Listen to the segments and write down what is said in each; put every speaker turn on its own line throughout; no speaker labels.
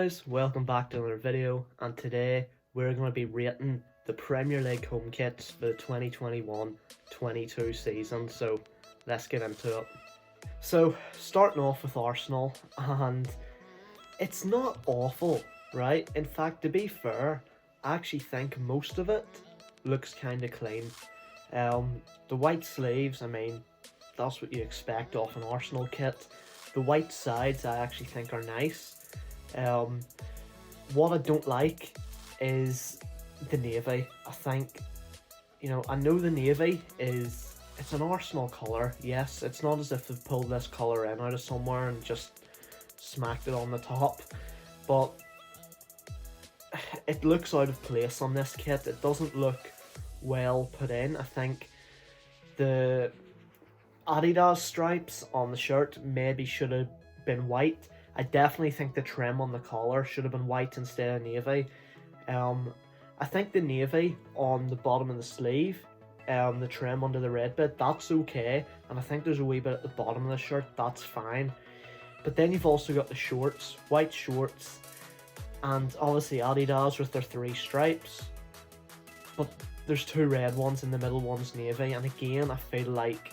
guys, welcome back to another video, and today we're going to be rating the Premier League home kits for the 2021-22 season, so let's get into it. So, starting off with Arsenal, and it's not awful, right? In fact, to be fair, I actually think most of it looks kind of clean. The white sleeves, I mean, that's what you expect off an Arsenal kit. The white sides I actually think are nice. What I don't like is the navy. I think, I know the navy it's an Arsenal colour. Yes, it's not as if they've pulled this colour in out of somewhere and just smacked it on the top, but it looks out of place on this kit. It doesn't look well put in. I think the Adidas stripes on the shirt maybe should have been white. I definitely think the trim on the collar should have been white instead of navy. I think the navy on the bottom of the sleeve, the trim under the red bit, that's okay. And I think there's a wee bit at the bottom of the shirt, that's fine. But then you've also got the shorts, white shorts, and obviously Adidas with their 3 stripes. But there's 2 red ones and the middle one's navy. And again, I feel like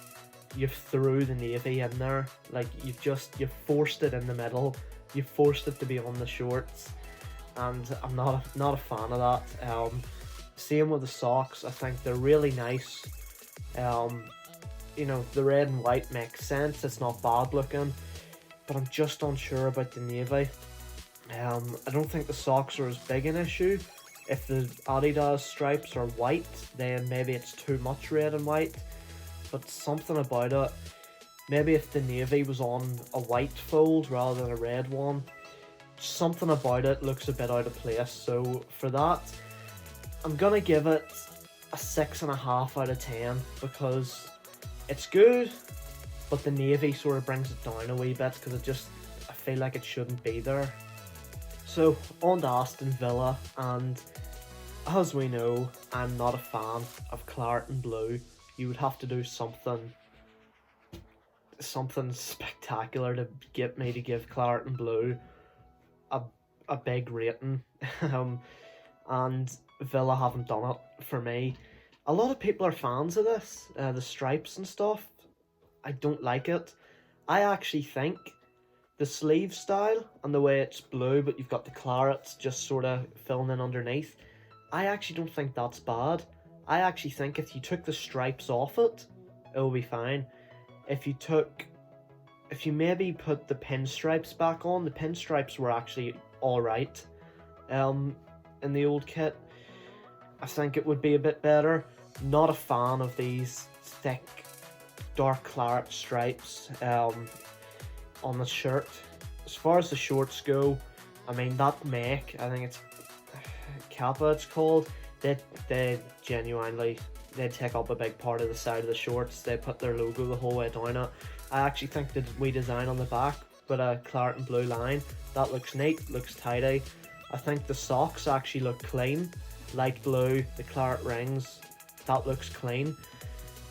you've threw the navy in there, like you've forced it in the middle, you've forced it to be on the shorts, and I'm not a fan of that. Same with the socks. I think they're really nice. The red and white makes sense, it's not bad looking, but I'm just unsure about the navy. I don't think the socks are as big an issue. If the Adidas stripes are white, then maybe it's too much red and white. But something about it, maybe if the navy was on a white fold rather than a red one, something about it looks a bit out of place. So for that, I'm gonna give it a 6.5 out of 10, because it's good, but the navy sort of brings it down a wee bit, because I feel like it shouldn't be there. So on to Aston Villa, and as we know, I'm not a fan of claret and blue. You would have to do something spectacular to get me to give claret and blue a big rating. And Villa haven't done it for me. A lot of people are fans of this, the stripes and stuff. I don't like it. I actually think the sleeve style and the way it's blue but you've got the clarets just sort of filling in underneath, I actually don't think that's bad. I actually think if you took the stripes off it, it will be fine. If you maybe put the pinstripes back on, the pinstripes were actually alright in the old kit. I think it would be a bit better. Not a fan of these thick, dark claret stripes on the shirt. As far as the shorts go, I mean, that make, I think it's Kappa it's called, they genuinely, they take up a big part of the side of the shorts. They put their logo the whole way down it. I actually think the wee design on the back with a claret and blue line, that looks neat, looks tidy. I think the socks actually look clean, light blue, the claret rings, that looks clean.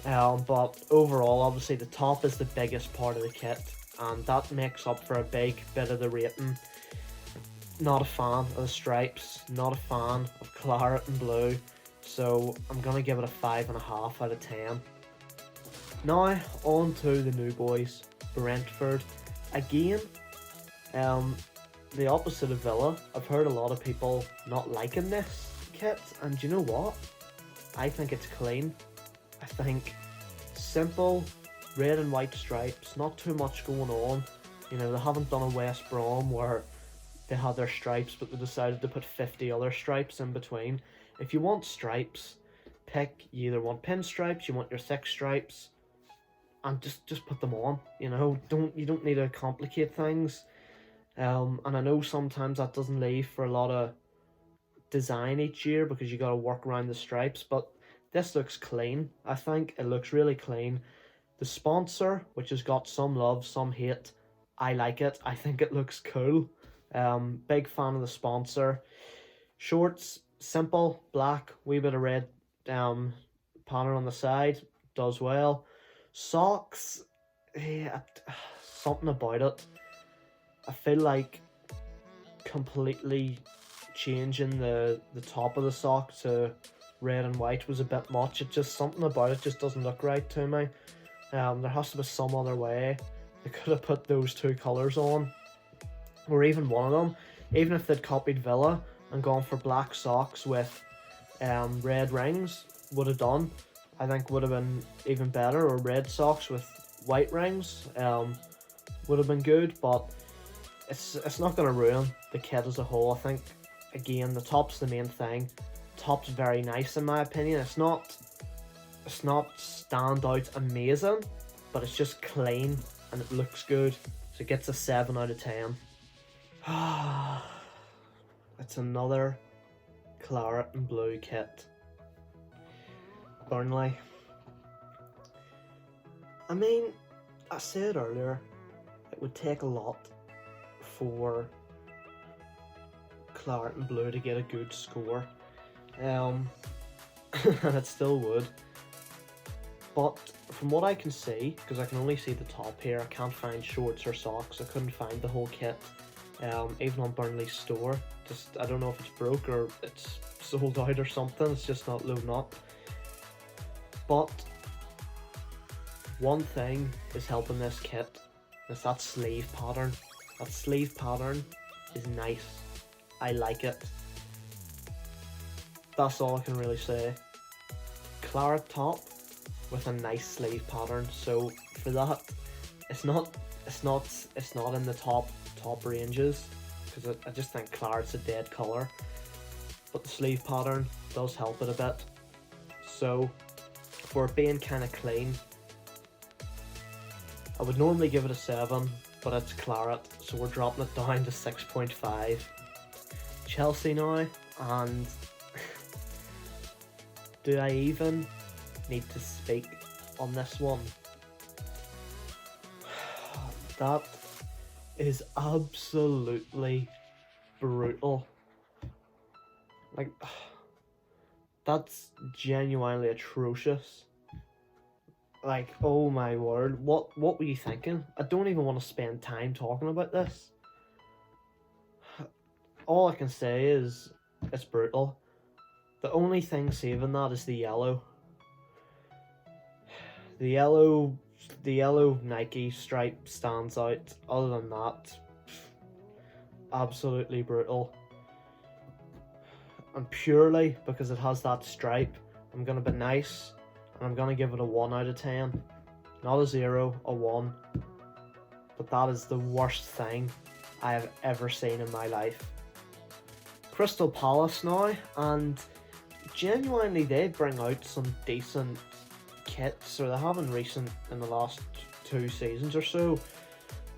But overall, obviously the top is the biggest part of the kit, and that makes up for a big bit of the rating. Not a fan of the stripes, not a fan of claret and blue, so I'm going to give it a 5.5 out of 10. Now, on to the new boys, Brentford. Again, the opposite of Villa. I've heard a lot of people not liking this kit, and you know what? I think it's clean. I think simple, red and white stripes, not too much going on. They haven't done a West Brom where they had their stripes but they decided to put 50 other stripes in between. If you want stripes, you either want pinstripes, you want your thick stripes, and just put them on. You don't need to complicate things. And I know sometimes that doesn't leave for a lot of design each year because you got to work around the stripes, but this looks clean. I think it looks really clean. The sponsor, which has got some love, some hate, I like it. I think it looks cool. Big fan of the sponsor. Shorts, simple, black, wee bit of red pattern on the side, does well. Socks, something about it. I feel like completely changing the top of the sock to red and white was a bit much. It just, something about it just doesn't look right to me. There has to be some other way they could have put those two colours on, or even one of them. Even if they'd copied Villa and gone for black socks with red rings, would have done. I think would have been even better, or red socks with white rings would have been good, but it's not going to ruin the kit as a whole. I think, again, the top's the main thing. Top's very nice in my opinion. It's not stand out amazing, but it's just clean and it looks good, so it gets a 7 out of 10. It's another claret and blue kit. Burnley. I mean, I said earlier, it would take a lot for claret and blue to get a good score. And it still would. But from what I can see, because I can only see the top here, I can't find shorts or socks. I couldn't find the whole kit. Even on Burnley's store. Just, I don't know if it's broke or it's sold out or something. It's just not loading up. But one thing is helping this kit. It's that sleeve pattern. That sleeve pattern is nice. I like it. That's all I can really say. Claret top with a nice sleeve pattern. So for that, it's not in the top ranges, because I just think claret's a dead colour. But the sleeve pattern does help it a bit. So for it being kind of clean, I would normally give it a 7, but it's claret, so we're dropping it down to 6.5. Chelsea now, and do I even need to speak on this one? That is absolutely brutal. Like, that's genuinely atrocious. Like, oh my word, what were you thinking? I don't even want to spend time talking about this. All I can say is, it's brutal. The only thing saving that is the yellow. The yellow Nike stripe stands out. Other than that, absolutely brutal. And purely because it has that stripe, I'm going to be nice, and I'm going to give it a 1 out of 10. Not a 0, a 1. But that is the worst thing I have ever seen in my life. Crystal Palace now, and genuinely they bring out some decent kits, or they have in the last 2 seasons or so.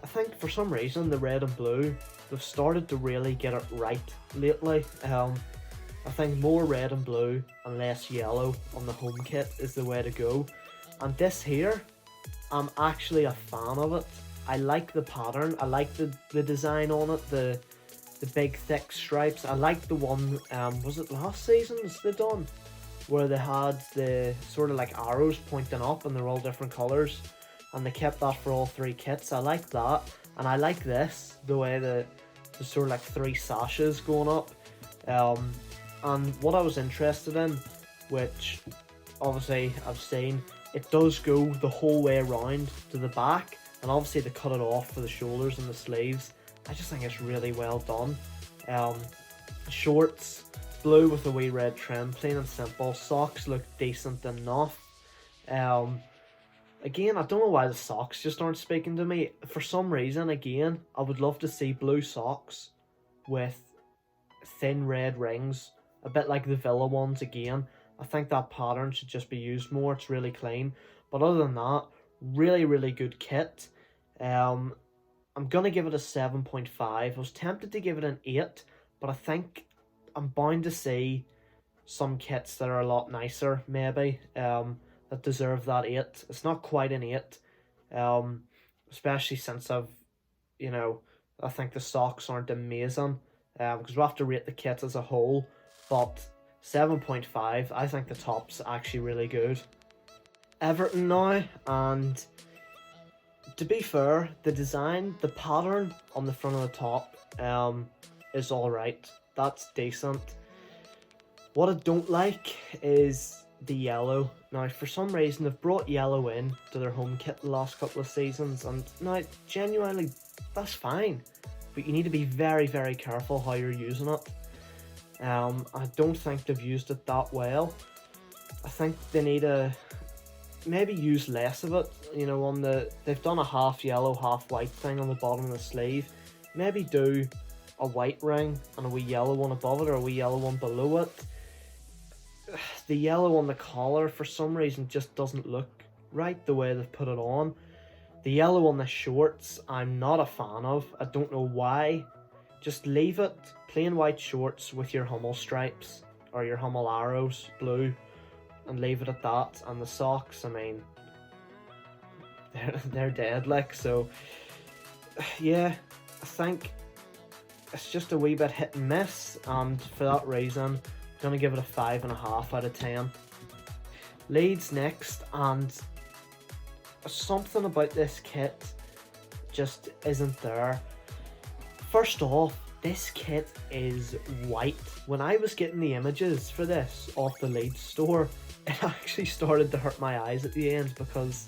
I think for some reason the red and blue, they've started to really get it right lately. I think more red and blue and less yellow on the home kit is the way to go. And this here, I'm actually a fan of it. I like the pattern, I like the design on it, the big thick stripes. I like the one, was it last season they done? Where they had the sort of like arrows pointing up and they're all different colours. And they kept that for all 3 kits. I like that. And I like this, the way the sort of like 3 sashes going up. And what I was interested in, which obviously I've seen, it does go the whole way around to the back. And obviously they cut it off for the shoulders and the sleeves. I just think it's really well done. Shorts, blue with a wee red trim, plain and simple. Socks look decent enough. Again, I don't know why the socks just aren't speaking to me. For some reason, again, I would love to see blue socks with thin red rings, a bit like the Villa ones again. I think that pattern should just be used more. It's really clean. But other than that, really, really good kit. I'm going to give it a 7.5. I was tempted to give it an 8, but I think I'm bound to see some kits that are a lot nicer, maybe, that deserve that 8. It's not quite an 8, especially since I think the socks aren't amazing, because we have to rate the kit as a whole, but 7.5, I think the top's actually really good. Everton now, and to be fair, the design, the pattern on the front of the top, is alright. That's decent. What I don't like is the yellow. Now, for some reason, they've brought yellow in to their home kit the last couple of seasons, and now, genuinely, that's fine. But you need to be very, very careful how you're using it. I don't think they've used it that well. I think they need to maybe use less of it. You know, they've done a half yellow, half white thing on the bottom of the sleeve. Maybe do a white ring and a wee yellow one above it, or a wee yellow one below it. The yellow on the collar for some reason just doesn't look right the way they've put it on. The yellow on the shorts I'm not a fan of. I don't know why. Just leave it plain white shorts with your Hummel stripes or your Hummel arrows blue, and leave it at that. And the socks, I mean, they're dead, like. So yeah, I think it's just a wee bit hit and miss, and for that reason I'm going to give it a 5.5 out of 10. Leeds next, and something about this kit just isn't there. First off, this kit is white. When I was getting the images for this off the Leeds store, it actually started to hurt my eyes at the end because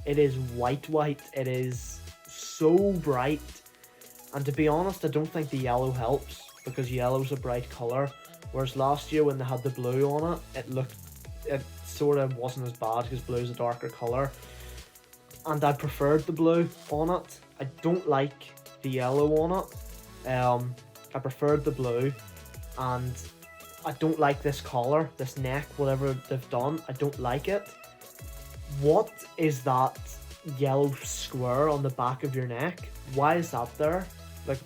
it is white. It is so bright. And to be honest, I don't think the yellow helps, because yellow's a bright colour. Whereas last year when they had the blue on it, it sort of wasn't as bad because blue's a darker colour. And I preferred the blue on it. I don't like the yellow on it. I preferred the blue, and I don't like this collar, this neck, whatever they've done. I don't like it. What is that yellow square on the back of your neck? Why is that there? Like,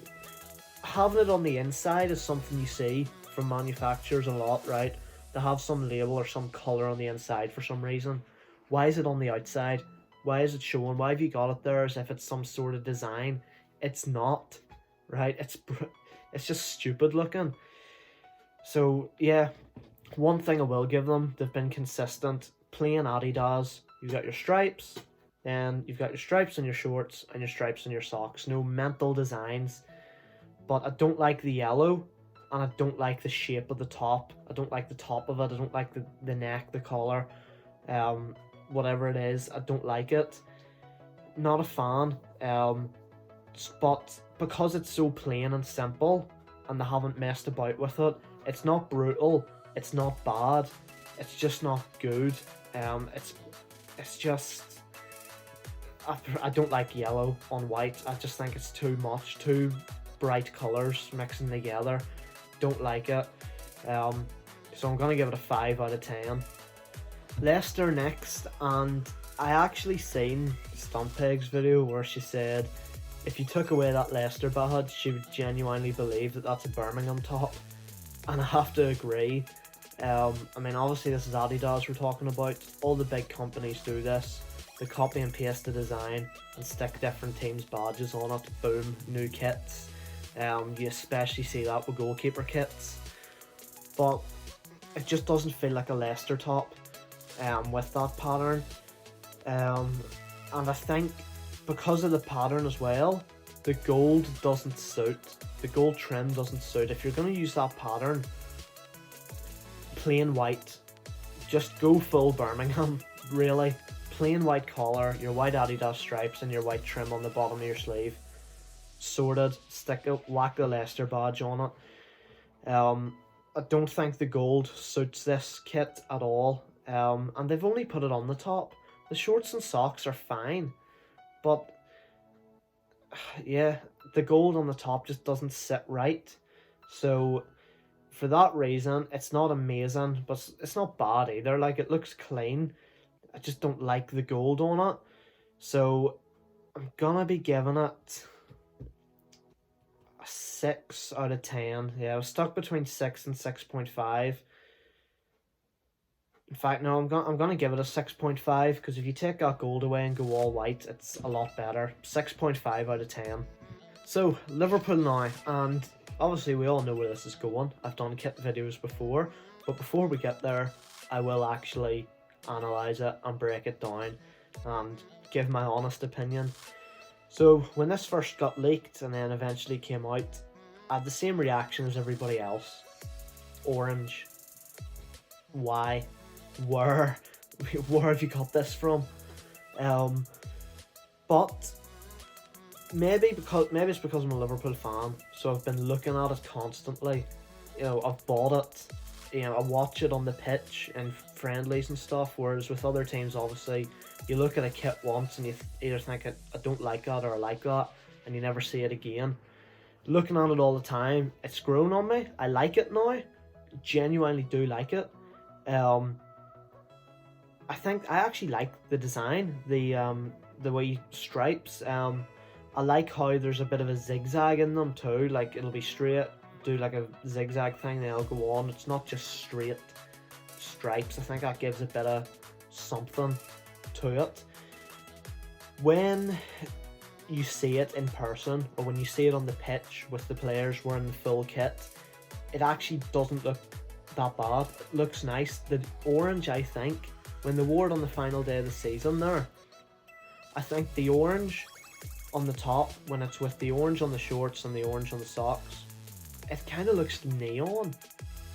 having it on the inside is something you see from manufacturers a lot, right? They have some label or some colour on the inside for some reason. Why is it on the outside? Why is it showing? Why have you got it there as if it's some sort of design? It's not, right? It's just stupid looking. So yeah, one thing I will give them, they've been consistent. Plain Adidas. You've got your stripes, then you've got your stripes on your shorts and your stripes on your socks. No mental designs. But I don't like the yellow, and I don't like the shape of the top. I don't like the top of it. I don't like the neck, the collar, whatever it is. I don't like it. Not a fan. But because it's so plain and simple, and they haven't messed about with it, it's not brutal. It's not bad. It's just not good. It's just, I don't like yellow on white. I just think it's too much, too bright colours mixing together. Don't like it. So I'm gonna give it a 5 out of 10. Leicester next, and I actually seen Stuntpeg's video where she said if you took away that Leicester badge, she would genuinely believe that that's a Birmingham top, and I have to agree. I mean, obviously this is Adidas we're talking about. All the big companies do this. They copy and paste the design and stick different teams' badges on it. Boom, new kits. You especially see that with goalkeeper kits. But it just doesn't feel like a Leicester top with that pattern. And I think because of the pattern as well, the gold doesn't suit. The gold trim doesn't suit. If you're going to use that pattern, plain white, just go full Birmingham, really. Plain white collar, your white Adidas stripes, and your white trim on the bottom of your sleeve. Sorted, stick it, whack the Leicester badge on it. I don't think the gold suits this kit at all. And they've only put it on the top. The shorts and socks are fine, but yeah, the gold on the top just doesn't sit right. So for that reason, it's not amazing, but it's not bad either. Like, it looks clean. I just don't like the gold on it. So I'm gonna be giving it a 6 out of 10. Yeah, I was stuck between 6 and 6.5. In fact, no, I'm gonna give it a 6.5, because if you take that gold away and go all white, it's a lot better. 6.5 out of 10. So, Liverpool now, and obviously we all know where this is going. I've done kit videos before, but before we get there, I will actually analyse it and break it down and give my honest opinion. So, when this first got leaked and then eventually came out, I had the same reaction as everybody else. Orange. Why? Where? Where have you got this from? But maybe it's because I'm a Liverpool fan, so I've been looking at it constantly. I've bought it. I watch it on the pitch and friendlies and stuff. Whereas with other teams, obviously, you look at a kit once and you either think I don't like that or I like that, and you never see it again. Looking at it all the time, it's grown on me. I like it now. Genuinely do like it. I think I actually like the design, the way stripes. I like how there's a bit of a zigzag in them too. Like it'll be straight, do like a zigzag thing, then it'll go on. It's not just straight stripes. I think that gives a bit of something to it. When you see it in person, or when you see it on the pitch with the players wearing the full kit, it actually doesn't look that bad. It looks nice. The orange, I think, when they wore it on the final day of the season there, I think the orange on the top, when it's with the orange on the shorts and the orange on the socks, it kind of looks neon.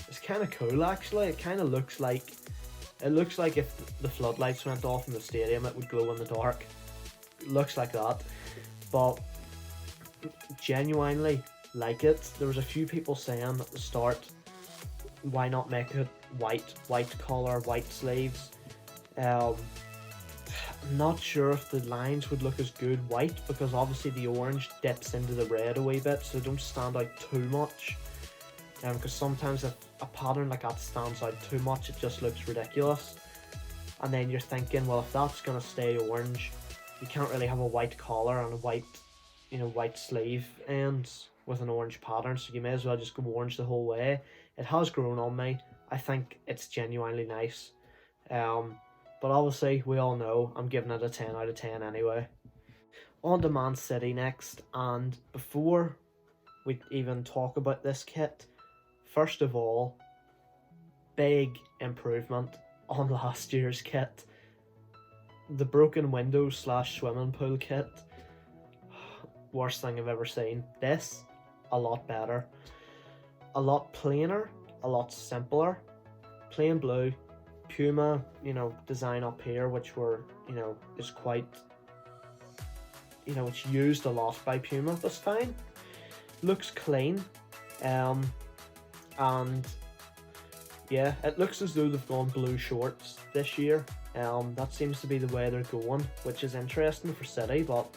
It's kind of cool actually. It looks like if the floodlights went off in the stadium, it would glow in the dark. It looks like that. But genuinely like it. There was a few people saying at the start, why not make it white collar, white sleeves. I'm not sure if the lines would look as good white, because obviously the orange dips into the red a wee bit, so they don't stand out too much. Because sometimes if a pattern like that stands out too much, it just looks ridiculous. And then you're thinking, well, if that's gonna stay orange, you can't really have a white collar and a white sleeve ends with an orange pattern, so you may as well just go orange the whole way. It has grown on me. I think it's genuinely nice. But obviously, we all know I'm giving it a 10 out of 10 anyway. On to Man City next, and before we even talk about this kit, first of all, big improvement on last year's kit. The broken window / swimming pool kit, worst thing I've ever seen. This, a lot better. A lot plainer, a lot simpler. Plain blue, Puma, design up here, which is quite, it's used a lot by Puma, but it's fine. Looks clean, and yeah, it looks as though they've gone blue shorts this year. That seems to be the way they're going, which is interesting for City, but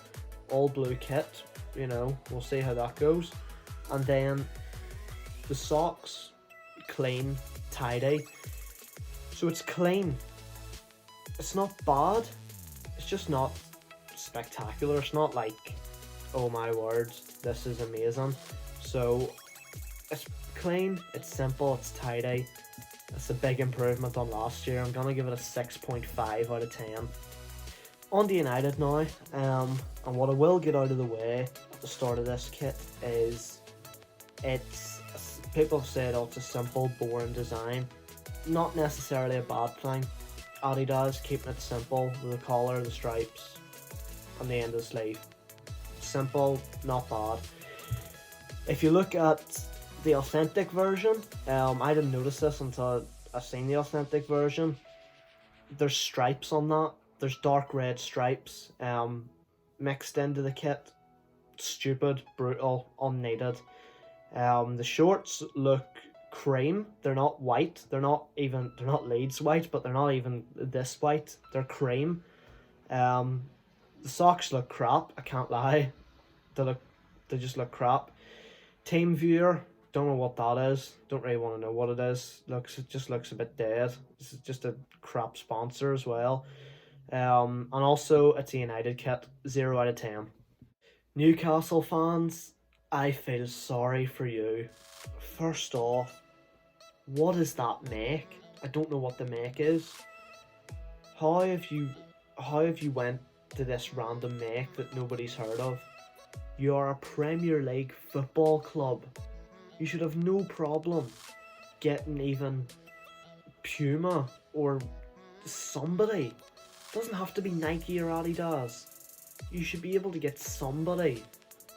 all blue kit, we'll see how that goes. And then the socks, clean, tidy. So it's clean. It's not bad. It's just not spectacular. It's not like, oh my word, this is amazing. So it's clean, it's simple, it's tidy. It's a big improvement on last year. I'm gonna give it a 6.5 out of 10. On to United now, and what I will get out of the way at the start of this kit is people have said, oh, it's a simple, boring design. Not necessarily a bad thing. Adidas keeping it simple with the collar, the stripes, and the end of the sleeve. Simple, not bad. If you look at the authentic version, I didn't notice this until I seen the authentic version. There's stripes on that. There's dark red stripes mixed into the kit. Stupid, brutal, unneeded. The shorts look cream. They're not white. They're not Leeds white, but they're not even this white. They're cream. The socks look crap. I can't lie. They just look crap. Team viewer, don't know what that is. Don't really want to know what it is. It just looks a bit dead. This is just a crap sponsor as well. And also it's a United kit, 0 out of 10. Newcastle fans, I feel sorry for you. First off, what is that make? I don't know what the make is. How have you went to this random make that nobody's heard of? You are a Premier League football club. You should have no problem getting even Puma or somebody. It doesn't have to be Nike or Adidas. You should be able to get somebody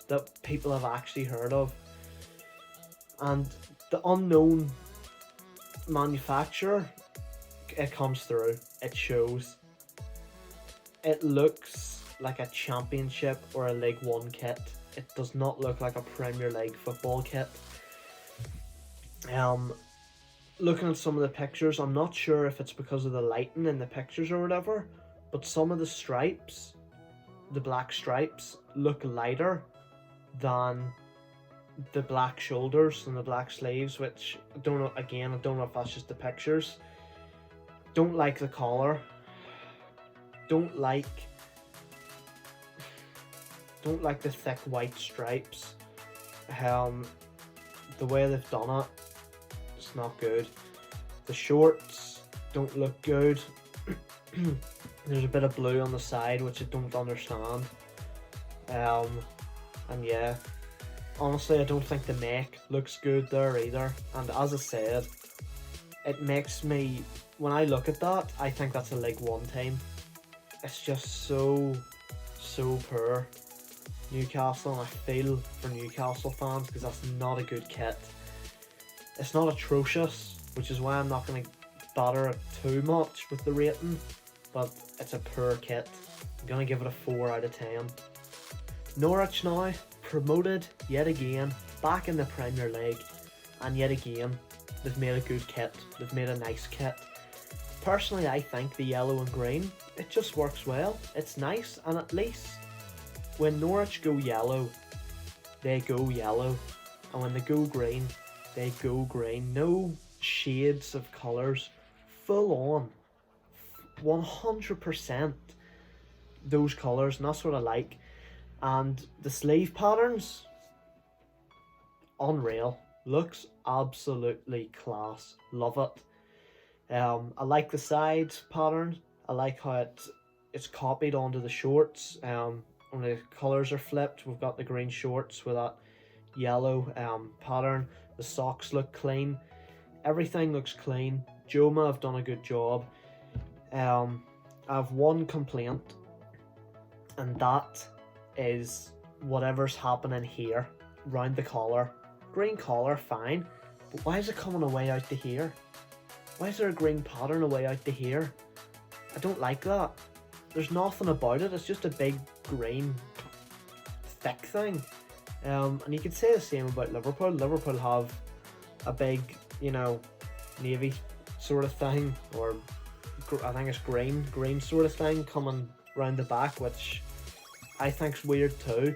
that people have actually heard of. And the unknown manufacturer, it comes through, it shows. It looks like a Championship or a League One kit. It does not look like a Premier League football kit. Looking at some of the pictures, I'm not sure if it's because of the lighting in the pictures or whatever, but some of the stripes, the black stripes, look lighter than the black shoulders and the black sleeves, which I don't know, again, I don't know if that's just the pictures. Don't like the collar. Don't like the thick white stripes. The way they've done it, it's not good. The shorts don't look good. There's a bit of blue on the side, which I don't understand. And yeah, honestly, I don't think the neck looks good there either. And as I said, it makes me, when I look at that, I think that's a League One team. It's just so poor. Newcastle, and I feel for Newcastle fans because that's not a good kit. It's not atrocious, which is why I'm not going to batter it too much with the rating, but it's a poor kit. I'm going to give it a 4 out of 10. Norwich now, promoted yet again, back in the Premier League, and yet again, they've made a good kit. They've made a nice kit. Personally, I think the yellow and green, it just works well. It's nice, and at least when Norwich go yellow, they go yellow, and when they go green, they go green. No shades of colours, full on, 100% those colours, and that's what I like. And the sleeve patterns, unreal, looks absolutely class, love it. I like the side pattern. I like how it's copied onto the shorts. When the colours are flipped, we've got the green shorts with that yellow pattern. The socks look clean. Everything looks clean. Joma have done a good job. I have one complaint, and that is whatever's happening here, round the collar. Green collar, fine, but why is it coming away out to here? Why is there a green pattern away out to here? I don't like that. There's nothing about it, it's just a big green thick thing. And you could say the same about Liverpool. Liverpool have a big, navy sort of thing, or I think it's green sort of thing coming round the back, which I think's weird too.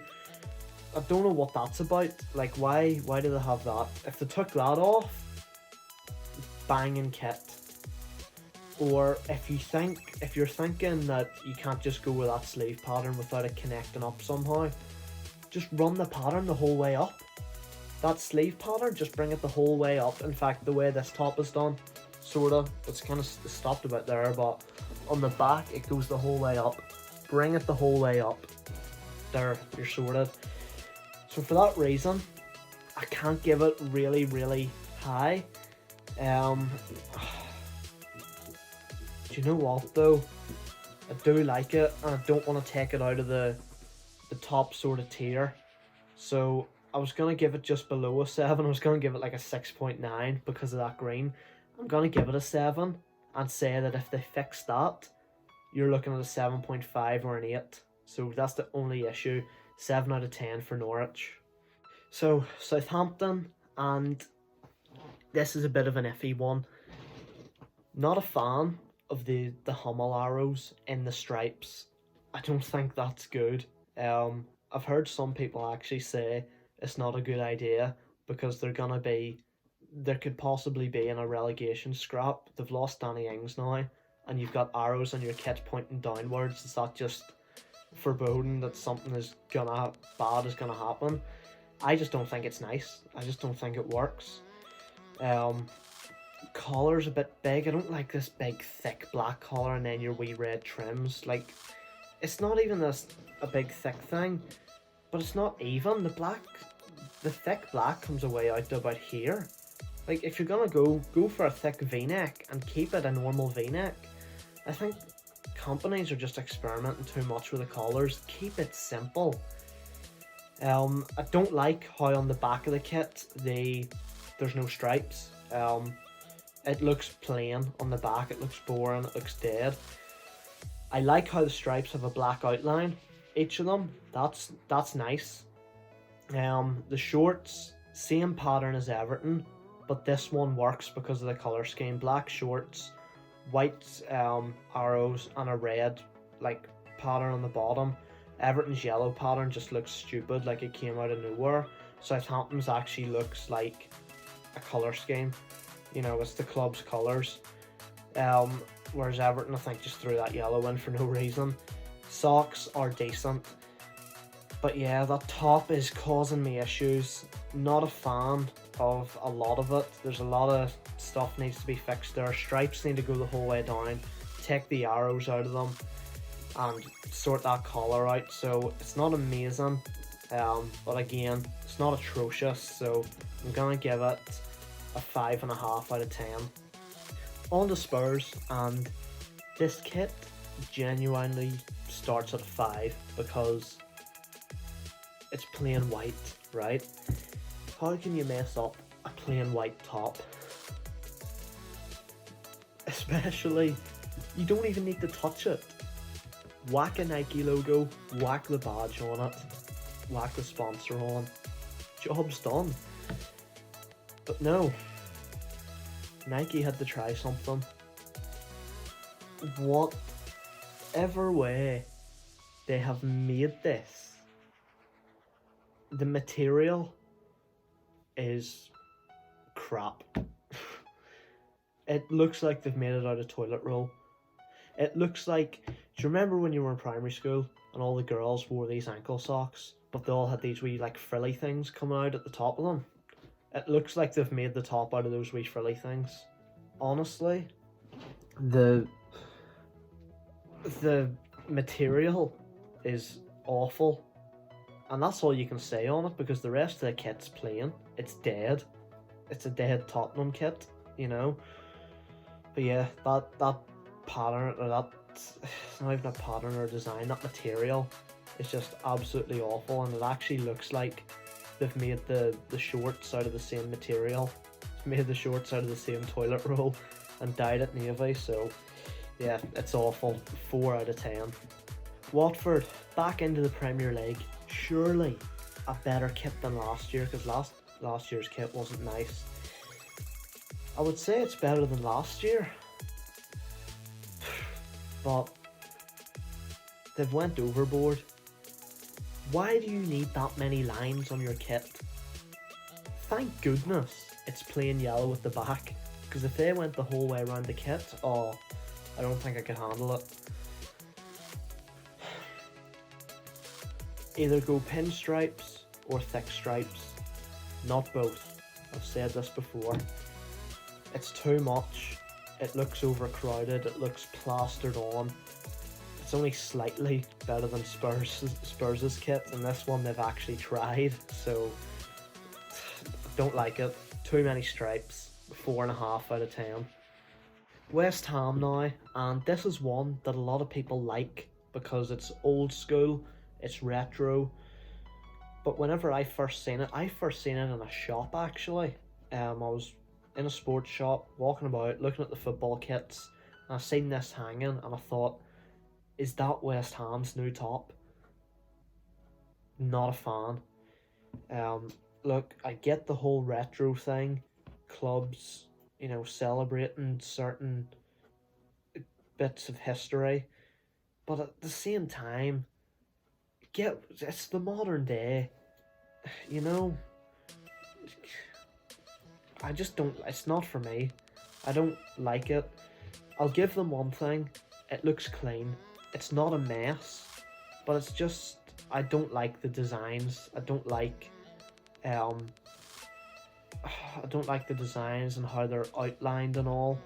I don't know what that's about. Like, why do they have that? If they took that off, banging kit. Or if you're thinking that you can't just go with that sleeve pattern without it connecting up somehow, just run the pattern the whole way up. That sleeve pattern, just bring it the whole way up. In fact, the way this top is done, sort of, it's kind of stopped a bit there, but on the back it goes the whole way up. Bring it the whole way up. There, you're sorted. So for that reason, I can't give it really, really high. Do you know what though? I do like it, and I don't want to take it out of the top sort of tier. So I was going to give it just below a 7. I was going to give it like a 6.9 because of that green. I'm going to give it a 7 and say that if they fix that, you're looking at a 7.5 or an 8. So that's the only issue. 7 out of 10 for Norwich. So Southampton, and this is a bit of an iffy one. Not a fan of the Hummel arrows in the stripes. I don't think that's good. I've heard some people actually say it's not a good idea because there could possibly be in a relegation scrap. They've lost Danny Ings now, and you've got arrows on your kit pointing downwards. Is that just foreboding that something bad is gonna happen? I just don't think it's nice. I just don't think it works. Collar's a bit big. I don't like this big thick black collar and then your wee red trims. Like, it's not even a big thick thing, but it's not even. The thick black comes away out to about here. Like, if you're gonna go for a thick v-neck and keep it a normal v-neck, I think companies are just experimenting too much with the collars. Keep it simple. I don't like how on the back of the kit there's no stripes. It looks plain on the back, it looks boring, it looks dead. I like how the stripes have a black outline, each of them. That's nice. The shorts, same pattern as Everton, but this one works because of the colour scheme. Black shorts, white arrows, and a red like pattern on the bottom. Everton's yellow pattern just looks stupid, like it came out of nowhere. Southampton's actually looks like a colour scheme. You know, it's the club's colours. Whereas Everton, I think, just threw that yellow in for no reason. Socks are decent. But yeah, that top is causing me issues. Not a fan of a lot of it. There's a lot of stuff needs to be fixed there. Stripes need to go the whole way down. Take the arrows out of them and sort that collar out. So it's not amazing. But again, it's not atrocious. So I'm going to give it a 5.5 out of 10. On to Spurs, and this kit genuinely starts at 5 because it's plain white, right? How can you mess up a plain white top? Especially, you don't even need to touch it. Whack a Nike logo, whack the badge on it, whack the sponsor on. Job's done. But no, Nike had to try something. Whatever way they have made this, the material is crap. It looks like they've made it out of toilet roll. It looks like, do you remember when you were in primary school and all the girls wore these ankle socks, but they all had these wee like frilly things coming out at the top of them? It looks like they've made the top out of those wee frilly things. Honestly, the material is awful. And that's all you can say on it, because the rest of the kit's plain. It's dead. It's a dead Tottenham kit, you know. But yeah, that pattern, or that, it's not even a pattern or a design, that material is just absolutely awful. And it actually looks like they've made the shorts out of the same material. Made the shorts out of the same toilet roll and dyed it navy. So yeah, it's awful. 4 out of 10. Watford, back into the Premier League. Surely a better kit than last year, because last year's kit wasn't nice. I would say it's better than last year, but they've went overboard. Why do you need that many lines on your kit? Thank goodness it's plain yellow with the back, because if they went the whole way around the kit, oh, I don't think I could handle it. Either go pinstripes or thick stripes, not both. I've said this before. It's too much. It looks overcrowded. It looks plastered on. It's only slightly better than Spurs' kit, and this one they've actually tried, so don't like it. Too many stripes. 4.5 out of 10. West Ham now, and this is one that a lot of people like because it's old school. It's retro, but whenever I first seen it in a shop actually. I was in a sports shop, walking about, looking at the football kits, and I seen this hanging, and I thought, is that West Ham's new top? Not a fan. Look, I get the whole retro thing, clubs, you know, celebrating certain bits of history, but at the same time, it's the modern day, you know. I just don't, it's not for me. I don't like it. I'll give them one thing, it looks clean. It's not a mess, but it's just, I don't like the designs. I don't like the designs and how they're outlined and all.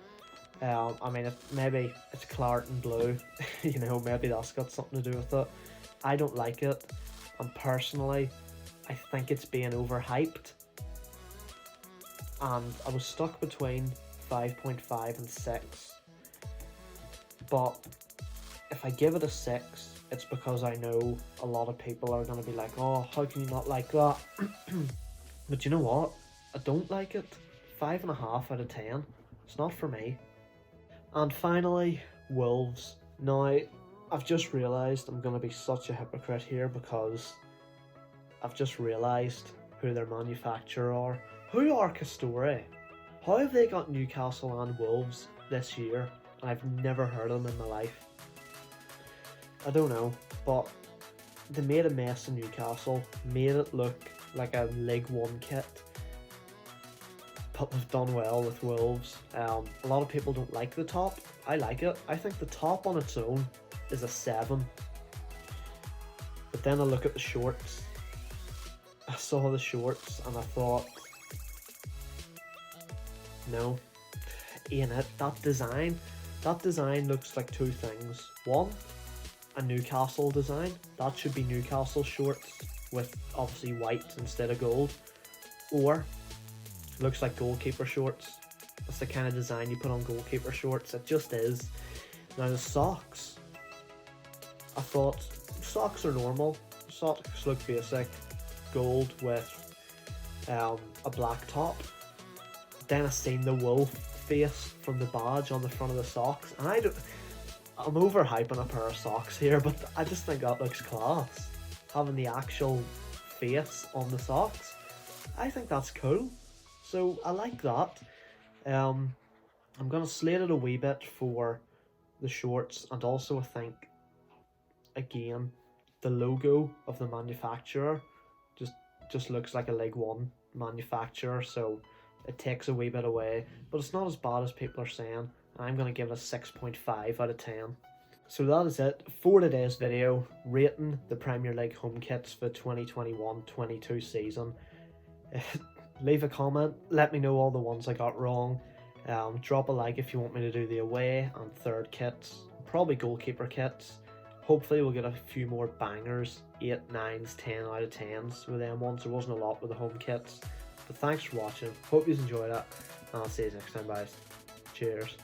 I mean, maybe it's claret and blue, you know, maybe that's got something to do with it. I don't like it, and personally, I think it's being overhyped. And I was stuck between 5.5 and 6. But if I give it a 6, it's because I know a lot of people are going to be like, oh, how can you not like that? But you know what? I don't like it. 5.5 out of 10. It's not for me. And finally, Wolves. Now, I've just realised I'm going to be such a hypocrite here because I've just realised who their manufacturer are. Who are Castore? How have they got Newcastle and Wolves this year and I've never heard of them in my life? I don't know, but they made a mess in Newcastle, made it look like a League One kit, but they've done well with Wolves. A lot of people don't like the top. I like it. I think the top on its own is a 7. But then I look at the shorts. I saw the shorts and I thought, no, ain't it. That design looks like two things. One, a Newcastle design. That should be Newcastle shorts with obviously white instead of gold. Or looks like goalkeeper shorts. That's the kind of design you put on goalkeeper shorts. It just is. Now the socks. I thought socks are normal. Socks look basic. Gold with a black top. Then I seen the wolf face from the badge on the front of the socks, and I'm overhyping a pair of socks here, but I just think that looks class. Having the actual face on the socks, I think that's cool. So I like that. I'm gonna slate it a wee bit for the shorts, and also I think again the logo of the manufacturer just looks like a League One manufacturer, so it takes a wee bit away, but it's not as bad as people are saying. I'm going to give it a 6.5 out of 10. So that is it for today's video, rating the Premier League home kits for 2021-22 season. Leave a comment, let me know all the ones I got wrong. Drop a like if you want me to do the away and third kits, probably goalkeeper kits. Hopefully we'll get a few more bangers, 8, 9s, 10 out of 10s with them ones. There wasn't a lot with the home kits. But thanks for watching, hope you enjoyed it, and I'll see you next time guys. Cheers.